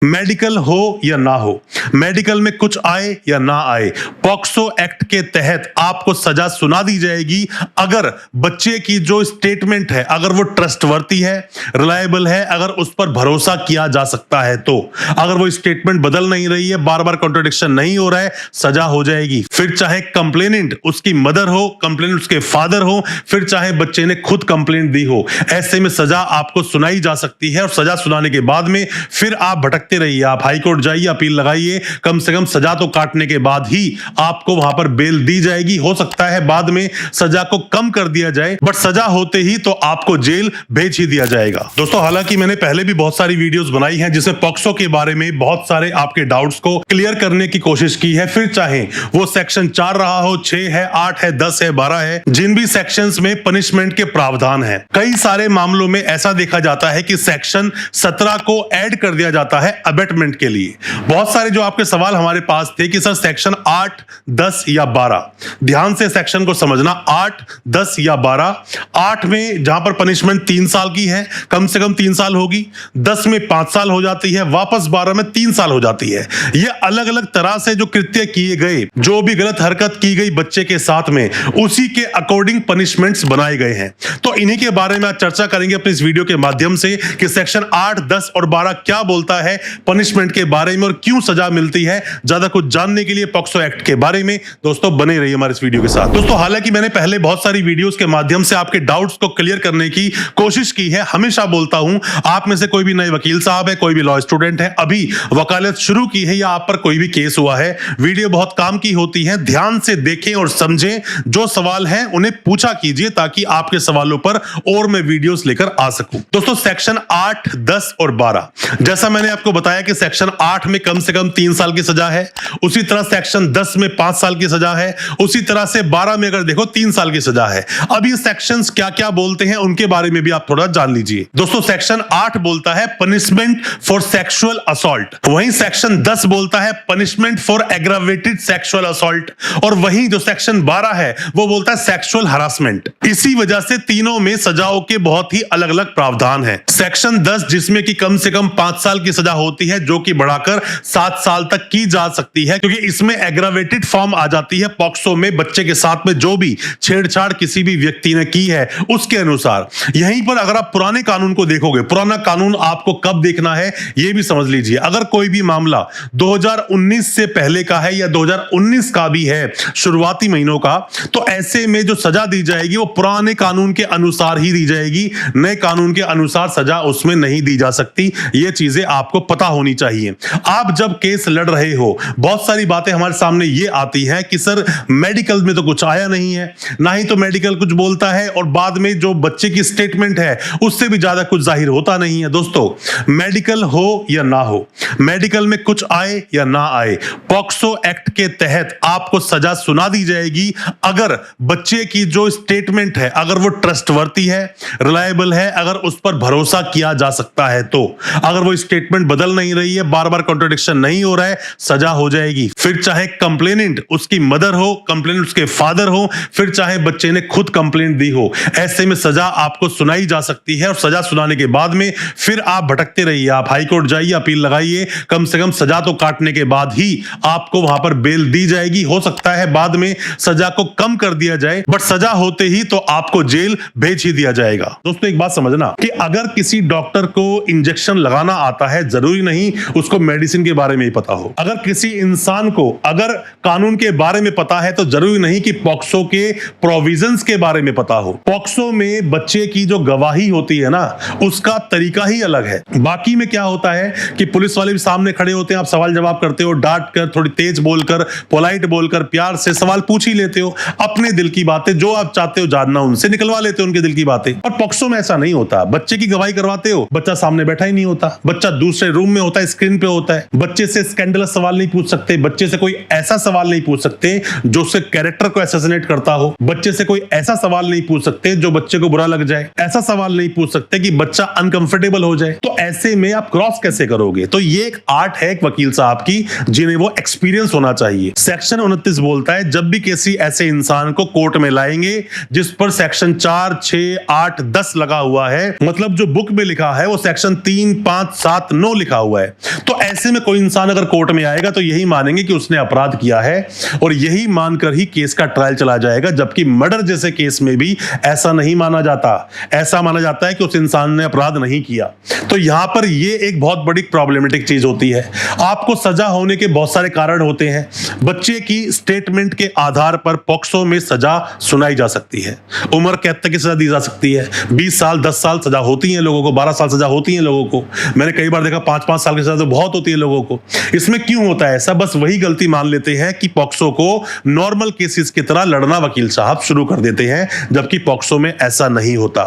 Medical हो या ना हो, मेडिकल में कुछ आए या ना आए, पॉक्सो एक्ट के तहत आपको सजा सुना दी जाएगी अगर बच्चे की जो स्टेटमेंट है अगर वो ट्रस्टवर्दी है, रिलायबल है, अगर उस पर भरोसा किया जा सकता है तो। अगर वो स्टेटमेंट बदल नहीं रही है, बार बार कॉन्ट्रडिक्शन नहीं हो रहा है, सजा हो जाएगी। फिर चाहे कंप्लेनेंट उसकी मदर हो, कंप्लेनेंट उसके फादर हो, फिर चाहे बच्चे ने खुद कंप्लेंट दी हो, ऐसे में सजा आपको सुनाई जा सकती है। और सजा सुनाने के बाद में फिर आप भटकते रहिए, आप हाई कोर्ट जाइए, अपील लगाइए, कम से कम सजा तो काटने के बाद ही आपको वहां पर बेल दी जाएगी। हो सकता है बाद में सजा को कम कर दिया जाए, बट सजा होते ही तो आपको जेल भेज ही दिया जाएगा। दोस्तों, हालांकि मैंने पहले भी बहुत सारी वीडियोस बनाई हैं जिसमें पॉक्सो के बारे में बहुत सारे आपके डाउट्स को क्लियर करने की कोशिश की है। फिर चाहे वो सेक्शन 4 रहा हो, 6 है, 8 है, 10 है, 12 है, जिन भी सेक्शंस में पनिशमेंट के प्रावधान है, कई सारे मामलों में ऐसा देखा जाता है कि सेक्शन 17 को ऐड कर दिया जाता है अबेटमेंट के लिए। बहुत सारे जो आपके सवाल हमारे पास थे कि सर सेक्शन 8, 10 या 12, ध्यान से सेक्शन को समझना, 8, 10 या 12। 8 में जहां पर पनिशमेंट 3 साल की है, कम से कम 3 साल होगी, 10 में 5 साल हो जाती है, वापस 12 में 3 साल हो जाती है। ये अलग अलग तरह से जो कृत्य किए गए, जो भी गलत हरकत की गई बच्चे के साथ में, उसी के अकॉर्डिंग पनिशमेंट्स बनाए गए हैं। तो इन्हीं के बारे में आज चर्चा करेंगे अपने इस वीडियो के माध्यम से कि सेक्शन 8, 10 और 12 क्या बोलता है पनिशमेंट के बारे में और क्यों सजा मिलती है। ज्यादा कुछ जानने के लिए पॉक्सो एक्ट के बारे में दोस्तों बने रहिए हमारे इस वीडियो के साथ। दोस्तों, हालांकि मैंने पहले बहुत सारी वीडियोस के माध्यम से आपके डाउट्स को क्लियर करने की कोशिश की है। हमेशा बोलता हूं, आप में से कोई भी नए वकील साहब है, कोई भी लॉ स्टूडेंट है, अभी वकालत शुरू की है या आप पर कोई भी केस हुआ है, वीडियो बहुत काम की होती है। ध्यान से देखें और समझें, जो सवाल है उन्हें पूछा कीजिए ताकि आपके सवालों पर और मैं वीडियोस लेकर आ सकूं। दोस्तों, सेक्शन 8, 10 और 12, जैसा मैंने आपको बताया कि सेक्शन 8 में कम से कम 3 साल की सजा है, उसी तरह सेक्शन 10 में 5 साल की सजा है, उसी तरह से 12 में अगर देखो 3 साल की सजा है। अब ये सेक्शंस क्या क्या बोलते हैं उनके बारे में भी आप थोड़ा जान लीजिए। दोस्तों, सेक्शन 8 बोलता है पनिशमेंट फॉर सेक्सुअल असॉल्ट, वहीं सेक्शन 10 बोलता है punishment for aggravated sexual assault, और वहीं जो सेक्शन 12 है वो बोलता है सेक्सुअल हरासमेंट। इसी वजह से तीनों में सजाओं के बहुत ही अलग अलग प्रावधान है। सेक्शन 10 जिसमें कि कम से कम 5 साल की सजा होती है, जो कि बढ़ाकर 7 साल तक की जा सकती है, क्योंकि इसमें एग्रावेटेड फॉर्म आ जाती है। पॉक्सो में बच्चे के साथ में जो भी छेड़छाड़ किसी भी व्यक्ति ने की है उसके अनुसार। यहीं पर अगर आप पुराने कानून को देखोगे, पुराना कानून आपको कब देखना है यह भी समझ लीजिए। अगर कोई भी मामला 2019 से पहले का है या 2019 का भी है, शुरुआती महीनों का, तो ऐसे में जो सजा दी जाएगी वो पुराने कानून के अनुसार ही दी जाएगी। नए कानून के अनुसार सजा उसमें नहीं दी जा सकती। ये चीजें आपको पता होनी चाहिए। आप जब केस लड़ रहे हो, बहुत सारी बातें हमारे सामने ये आती हैं कि सर मेडिकल में तो कुछ आया नहीं है, ना ही तो मेडिकल कुछ बोलता है, और बाद में जो बच्चे की स्टेटमेंट है उससे भी ज्यादा कुछ जाहिर होता नहीं है। दोस्तों, मेडिकल हो या ना हो, मेडिकल में कुछ आए या ना आए, पॉक्सो एक्ट के तहत आपको सजा सुना दी जाएगी अगर बच्चे की जो स्टेटमेंट है अगर वो ट्रस्टवर्दी है, रिलायबल है, अगर उस पर भरोसा किया जा सकता है तो। अगर वो स्टेटमेंट बदल नहीं रही है, बार बार कॉन्ट्रडिक्शन नहीं हो रहा है, सजा हो जाएगी। फिर चाहे कंप्लेनेंट उसकी मदर हो, कंप्लेनेंट उसके फादर हो, फिर चाहे बच्चे ने खुद कंप्लेंट दी हो, ऐसे में सजा आपको सुनाई जा सकती है। और सजा सुनाने के बाद में फिर आप भटकते रहिए, आप हाई कोर्ट जाइए, अपील लगाइए, कम से कम सजा तो काटने के बाद ही आपको वहां पर बेल दी जाएगी। हो सकता है बाद में सजा को कम कर दिया जाए, बट सजा होते ही तो आपको जेल भेज ही दिया जाएगा। दोस्तों, एक बात समझना कि अगर किसी डॉक्टर को इंजेक्शन लगाना आता है, जरूरी नहीं उसको मेडिसिन के बारे में ही पता हो। अगर किसी इंसान को अगर कानून के बारे में पता है तो जरूरी नहीं कि पॉक्सो के प्रोविजंस के बारे में पता हो। पॉक्सो में बच्चे की जो गवाही होती है ना, उसका तरीका ही अलग है। बाकी में क्या होता है कि पुलिस वाले भी सामने खड़े होते हैं, आप सवाल जवाब करते हो, डांट कर, थोड़ी तेज बोलकर, पोलाइट बोलकर, प्यार से सवाल पूछ ही लेते हो, अपने दिल की बातें जो आप चाहते हो जानना उनसे निकलवा लेते हो उनके दिल की बातें। और पॉक्सो में ऐसा नहीं होता। बच्चे की गवाही करवाते हो, बच्चा सामने बैठा ही नहीं होता, बच्चा दूसरे रूम में होता है, स्क्रीन पे होता है। बच्चे से स्कैंडलस सवाल नहीं पूछ सकते, बच्चे से कोई ऐसा सवाल नहीं पूछ सकते जो उसके कैरेक्टर को असैसिनेट करता हो, बच्चे से कोई ऐसा सवाल नहीं पूछ सकते जो बच्चे को बुरा लग जाए, ऐसा सवाल नहीं पूछ सकते कि बच्चा अनकंफर्टेबल हो जाए। तो ऐसे में आप क्रॉस कैसे करोगे? तो ये एक आर्ट है एक वकील साहब की, जिन्हें वो एक्सपीरियंस होना चाहिए। सेक्शन 29 बोलता है जब भी किसी ऐसे इंसान को कोर्ट में लाएंगे जिस पर सेक्शन 4, 6, 8, 10 लगा हुआ है, मतलब जो बुक में लिखा है वो सेक्शन 3, 5, 7, 9 लिखा हुआ है। तो ऐसे में कोई इंसान अगर कोर्ट में आएगा तो यही मानेंगे कि उसने अपराध किया है और यही मानकर ही केस का ट्रायल चला जाएगा, जबकि मर्डर जैसे केस में भी ऐसा नहीं माना जाता। ऐसा माना जाता है कि उस इंसान ने अपराध नहीं किया। तो यहां पर यह एक बहुत बड़ी प्रॉब्लमेटिक चीज होती है। आपको सजा होने के बहुत सारे कारण होते हैं। बच्चे की स्टेटमेंट के आधार पर पॉक्सो में सजा सुनाई जा सकती है। उम्र कैद तक की सजा दी जा सकती है। 20 साल 10 साल सजा होती है लोगों को, 12 साल सजा होती है लोगों को। मैंने कई बार देखा 5-5 साल की सजा तो बहुत होती है लोगों को। इसमें क्यों होता है ऐसा? बस वही गलती मान लेते हैं कि पॉक्सो को नॉर्मल केसेस की तरह लड़ना वकील साहब शुरू कर देते हैं, जबकि पॉक्सो में ऐसा नहीं होता।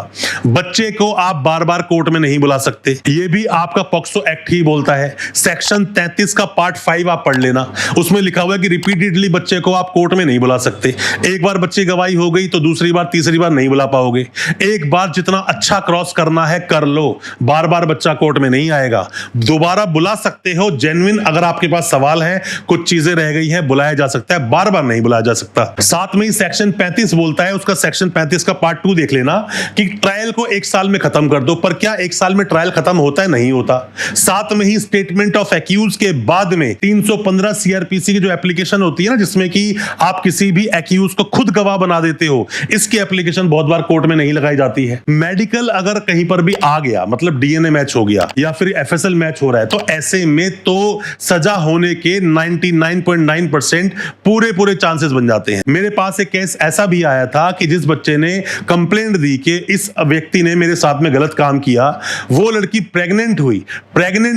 बच्चे को आप बार बार कोर्ट में नहीं बुला सकते, यह भी आपका पॉक्सो एक्ट ही बोलता है। सेक्शन 33 का पार्ट 5 आप पढ़ लेना, उसमें लिखा हुआ है कि रिपीटेडली बच्चे को आप कोर्ट में नहीं बुला सकते। एक बार बच्चे गवाही हो गई तो दूसरी बार तीसरी बार नहीं बुला पाओगे। एक बार जितना अच्छा क्रॉस करना है कर लो, बार बार बच्चा कोर्ट में नहीं आएगा। दोबारा बुला सकते हो, जेन्युइन अगर आपके पास सवाल है, कुछ चीजें रह गई हैं, बुलाया जा सकता है, बार बार नहीं बुलाया जा सकता। साथ में ही सेक्शन 35 बोलता है, उसका सेक्शन 35 का पार्ट 2 देख लेना कि ट्रायल को 1 साल में खत्म कर दो। पर क्या 1 साल में ट्रायल खत्म होता है? नहीं होता। साथ में ही स्टेटमेंट ऑफ एक्यूज के बाद में 315 सीआरपीसी की जो एप्लीकेशन होती है ना, जिसमें कि आप किसी भी एक्यूज को खुद गवाह बना देते हो, इसकी एप्लीकेशन बहुत बार कोर्ट में नहीं लगाई जाती है। मेडिकल अगर कहीं पर भी आ गया, मतलब डीएनए मैच हो गया या फिर एफएसएल मैच हो रहा है, तो ऐसे में तो सजा होने के 99.9% पूरे चांसेस बन जाते हैं। मेरे पास एक केस ऐसा भी आया था कि जिस बच्चे ने कंप्लेंट दी कि इस व्यक्ति ने मेरे साथ में गलत काम किया, वो लड़की प्रेग्नेंट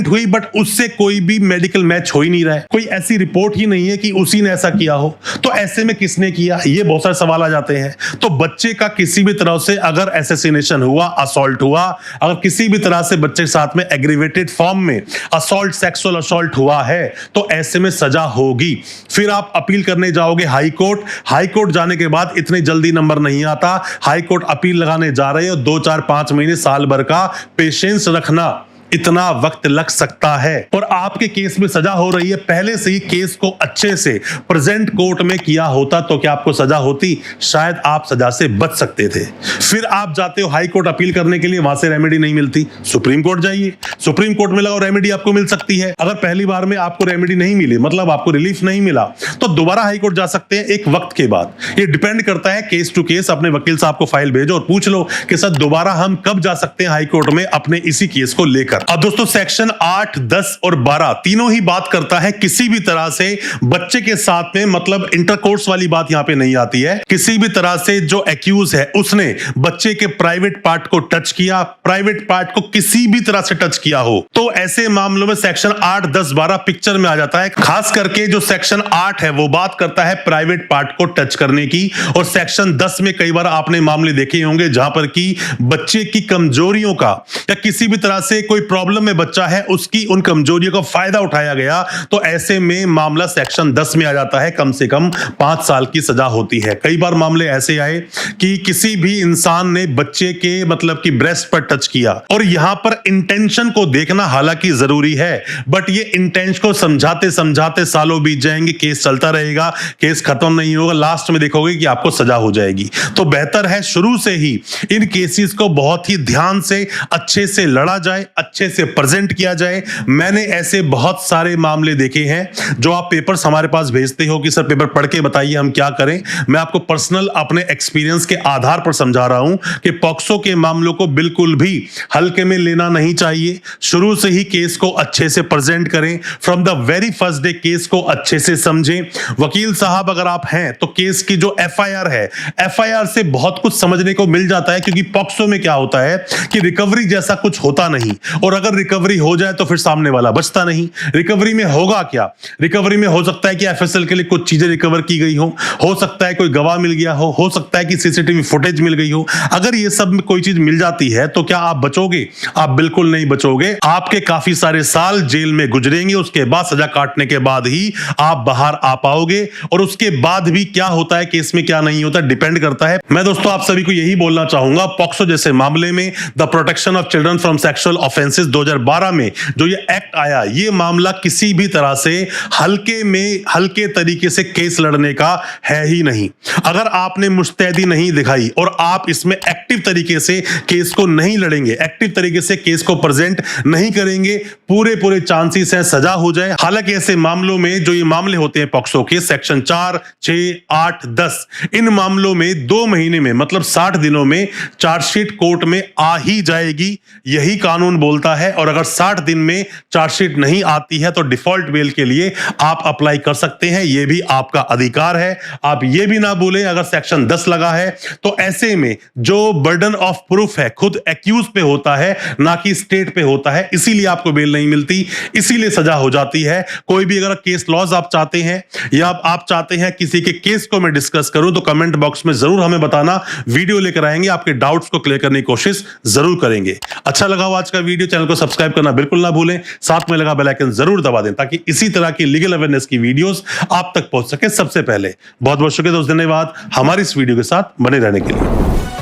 हुई बट उससे कोई भी मेडिकल मैच हो ही नहीं रहा है। कोई ऐसी रिपोर्ट ही नहीं है कि उसी ने ऐसा किया हो। तो ऐसे में किसने किया, ये बहुत सारे सवाल आ जाते हैं। तो बच्चे का किसी भी तरह से अगर असैसिनेशन हुआ, असॉल्ट हुआ, अगर किसी भी तरह से बच्चे के साथ में एग्रीवेटेड फॉर्म में असॉल्ट, सेक्सुअल असॉल्ट हुआ है, तो ऐसे में सजा होगी। फिर आप अपील करने जाओगे हाई कोर्ट जाने के बाद इतनी जल्दी नंबर नहीं आता। हाई कोर्ट अपील लगाने जा रहे हो, 2, 4, 5 महीने, साल भर का पेशेंस रखना, इतना वक्त लग सकता है। और आपके केस में सजा हो रही है, पहले से ही केस को अच्छे से प्रेजेंट कोर्ट में किया होता तो क्या आपको सजा होती? शायद आप सजा से बच सकते थे। फिर आप जाते हो हाई कोर्ट अपील करने के लिए, वहां से रेमेडी नहीं मिलती, सुप्रीम कोर्ट जाइए, सुप्रीम कोर्ट में लगाओ, रेमेडी आपको मिल सकती है। अगर पहली बार में आपको रेमेडी नहीं मिली, मतलब आपको रिलीफ नहीं मिला, तो दोबारा हाई कोर्ट जा सकते हैं एक वक्त के बाद। ये डिपेंड करता है केस टू केस। अपने वकील साहब को फाइल भेजो और पूछ लो कि सर दोबारा हम कब जा सकते हैं हाई कोर्ट में अपने इसी केस को लेकर। अब दोस्तों सेक्शन 8, 10 और 12 तीनों ही बात करता है किसी भी तरह से बच्चे के साथ में, मतलब इंटरकोर्स वाली बात यहां पे नहीं आती है। किसी भी तरह से जो एक्यूज है उसने बच्चे के प्राइवेट पार्ट को टच किया, प्राइवेट पार्ट को किसी भी तरह से टच किया हो, तो ऐसे मामलों में सेक्शन 8, 10, 12 पिक्चर में आ जाता है। खास करके जो सेक्शन 8 है वो बात करता है प्राइवेट पार्ट को टच करने की, और सेक्शन 10 में कई बार आपने मामले देखे होंगे जहां पर कि बच्चे की कमजोरियों का या किसी भी तरह से कोई प्रॉब्लम में बच्चा है, उसकी उन कमजोरियों का फायदा उठाया गया, तो ऐसे में मामला सेक्शन 10 में आ जाता है। कम से कम 5 साल की सजा होती है। कई बार मामले ऐसे आए कि किसी भी इंसान ने बच्चे के मतलब कि ब्रेस्ट पर टच किया, और यहां पर इंटेंशन को देखना हालांकि जरूरी है, बट ये इंटेंशन को समझाते समझाते सालों बीत जाएंगे, केस चलता रहेगा, केस खत्म नहीं होगा, लास्ट में देखोगे कि आपको सजा हो जाएगी। तो बेहतर है शुरू से ही इन केसेस को बहुत ही ध्यान से, अच्छे से लड़ा जाए, अच्छे से प्रेजेंट किया जाए। मैंने ऐसे बहुत सारे मामले देखे हैं। जो आप पेपर्स हमारे पास भेजते हो कि सर पेपर पढ़ के बताइए हम क्या करें, मैं आपको पर्सनल अपने एक्सपीरियंस के आधार पर समझा रहा हूं कि पॉक्सो के मामलों को बिल्कुल भी हल्के में लेना नहीं चाहिए। शुरू से ही केस को अच्छे से प्रेजेंट करें, from the very first day case को अच्छे से समझें। वकील साहब अगर आप हैं तो केस की जो एफआईआर है, एफआईआर से बहुत कुछ समझने को मिल जाता है, क्योंकि पॉक्सो में क्या होता है कि रिकवरी जैसा कुछ होता नहीं, और अगर रिकवरी हो जाए तो फिर सामने वाला बचता नहीं। रिकवरी में होगा क्या? रिकवरी में हो सकता है कि एफएसएल के लिए कुछ चीजें रिकवर की गई हो सकता है कोई गवाह मिल गया हो सकता है कि सीसीटीवी फुटेज मिल गई हो। अगर ये सब में कोई चीज मिल जाती है तो क्या आप बचोगे? आप बिल्कुल नहीं बचोगे। आपके काफी सारे साल जेल में गुजरेंगे, उसके बाद सजा काटने के बाद ही आप बाहर आ पाओगे, और उसके बाद भी क्या होता है केस में क्या नहीं होता डिपेंड करता है। मैं दोस्तों आप सभी को यही बोलना चाहूंगा, पॉक्सो जैसे मामले में the protection of children from sexual offences offences 2012 में जो ये एक्ट आया, ये मामला किसी भी तरह से हल्के तरीके से केस लड़ने का है ही नहीं। अगर आपने मुस्तैदी नहीं दिखाई और आप इसमें एक्टिव तरीके से केस को नहीं लड़ेंगे, एक्टिव तरीके से केस को प्रेजेंट नहीं करेंगे, पूरे चांसेस है सजा हो जाए। हालांकि ऐसे मामलों में, जो ये मामले होते हैं पॉक्सो के सेक्शन 4, 6, 8, 10, इन मामलों में 2 महीने में मतलब 60 दिनों में चार्जशीट कोर्ट में आ ही जाएगी, यही कानून बोलता है। और अगर 60 दिन में चार्जशीट नहीं आती है तो डिफॉल्ट बेल के लिए आप अप्लाई कर सकते हैं, यह भी आपका अधिकार है। आप ये भी ना भूलें, अगर सेक्शन 10 लगा है तो ऐसे में जो बर्डन ऑफ प्रूफ है खुद एक्यूज पे होता है, ना कि स्टेट पे होता है, इसीलिए आपको बेल नहीं मिलती, इसीलिए सजा हो जाती है। कोई भी अगर केस लॉज आप चाहते हैं या आप चाहते हैं किसी के केस को मैं डिस्कस करूं तो कमेंट बॉक्स में जरूर हमें बताना, वीडियो लेकर आएंगे, आपके डाउट्स को क्लियर करने की कोशिश जरूर करेंगे। अच्छा लगा हो आज का वीडियो, चैनल को सब्सक्राइब करना बिल्कुल ना भूलें, साथ में लगा बेल आइकन जरूर दबा दें ताकि इसी तरह की लीगल अवेयरनेस की वीडियोस आप तक पहुंच सके सबसे पहले। बहुत बहुत शुक्रिया दोस्त, धन्यवाद हमारी इस वीडियो के साथ बने रहने के लिए।